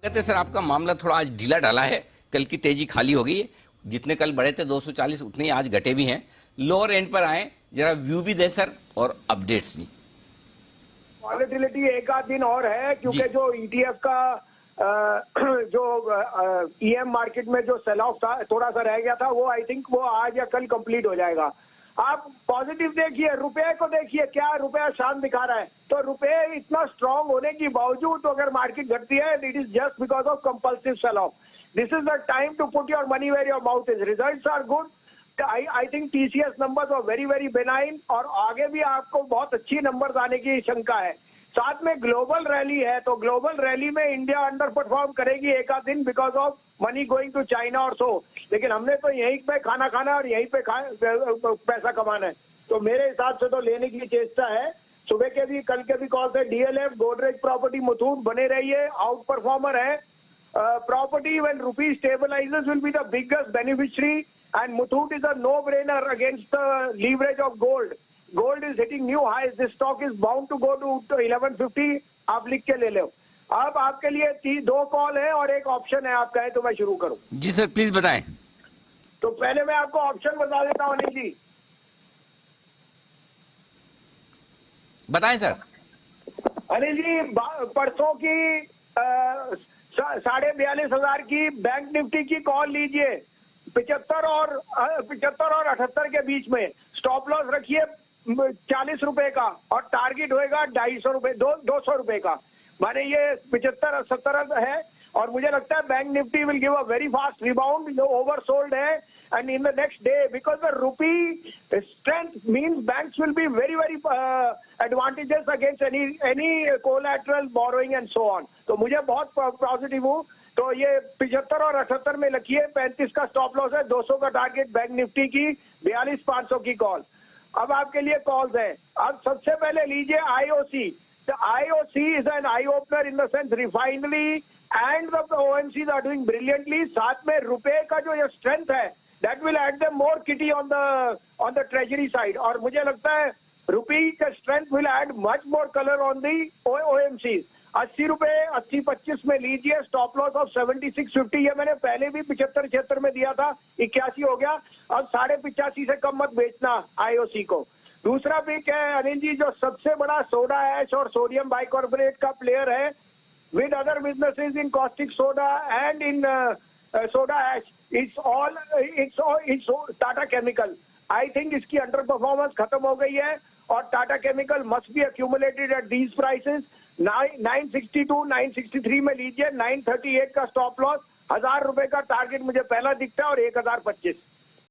कहते सर आपका मामला थोड़ा आज ढीला ढाला है, कल की तेजी खाली हो गई है। जितने कल बढ़े थे 240 उतने ही आज घटे भी हैं। लोअर एंड पर आए, जरा व्यू भी दें सर और अपडेट्स भी। वॉलेटिलिटी एक आध दिन और है क्योंकि जो ईटीएफ का जो ईएम मार्केट में जो सेल ऑफ था थोड़ा सा रह गया था, वो आई थिंक वो आज या कल कंप्लीट हो जाएगा। आप पॉजिटिव देखिए, रुपए को देखिए, क्या रुपया शांत दिखा रहा है। तो रुपए इतना स्ट्रांग होने की बावजूद तो अगर मार्केट घटती है, it is just because of compulsive sell off. This is the time to put your money where your mouth is. Results are good. I think TCS numbers are very very benign और आगे भी आपको बहुत अच्छी numbers आने की शंका है। साथ में ग्लोबल रैली है, तो ग्लोबल रैली में इंडिया अंडर परफॉर्म करेगी एक आध दिन because of money going to China और सो। लेकिन हमने तो यहीं पे खाना खाना है और यहीं पे पैसा कमाना है, तो मेरे हिसाब से तो लेने की चेष्टा है। सुबह के भी कल के भी कॉल से डीएलएफ, गोदरेज प्रॉपर्टी, मुथूट बने रहिए, आउट परफॉर्मर है। Property when rupee stabilises will be the biggest beneficiary and Muthoot is a no brainer against the leverage of gold. Gold is hitting new highs, this stock is bound to go to 1150। आप लिख के ले लो। अब आपके लिए 2 call है और एक ऑप्शन है, आप कहें तो मैं शुरू करूं। जी सर प्लीज बताएं। तो पहले मैं आपको ऑप्शन बता देता हूं अनिल जी। बताएं सर। अनिल जी, परसों की 42,500 की बैंक निफ्टी की कॉल लीजिए। 75 और 78 के बीच में स्टॉप लॉस रखिए 40 रुपए का और टारगेट होएगा 250 रुपए, 200 रुपए का। माने ये 75 और 70 है और मुझे लगता है bank Nifty will give a very fast rebound. जो ओवरसोल्ड है and in the next day because the rupee strength means banks will be very very advantages against any collateral borrowing and so on. तो मुझे बहुत positive हूँ। तो ये 75 और 78 में लिखिए। 35 का स्टॉप लॉस है, 200 का टारगेट बैंक निफ्टी की, 42,500 की कॉल। अब आपके लिए कॉल्स है। अब सबसे पहले लीजिए IOC. The IOC is an eye opener in the sense refinery and the OMCs are doing brilliantly. साथ में रुपए का जो ये स्ट्रेंथ है, that will add them more kitty on the treasury side. और मुझे लगता है रुपये का strength will add much more color on the OMCs. 80 रुपए 80-25 में लीजिए। Stop loss of 76.50। ये मैंने पहले भी 75-76 में दिया था, 81 हो गया। अब 85.5 से कम मत बेचना आईओसी को। दूसरा पिक है अनिल जी, जो सबसे बड़ा सोडा ऐश और सोडियम बाइकार्बोनेट का प्लेयर है with other businesses in caustic soda and in soda ash, it's Tata chemical. I think इसकी अंडर परफॉर्मेंस खत्म हो गई है और Tata chemical must be accumulated at these prices. 962 963 में लीजिए। 938 का स्टॉप लॉस, 1000 रुपए का टारगेट मुझे पहला दिखता है और 1025।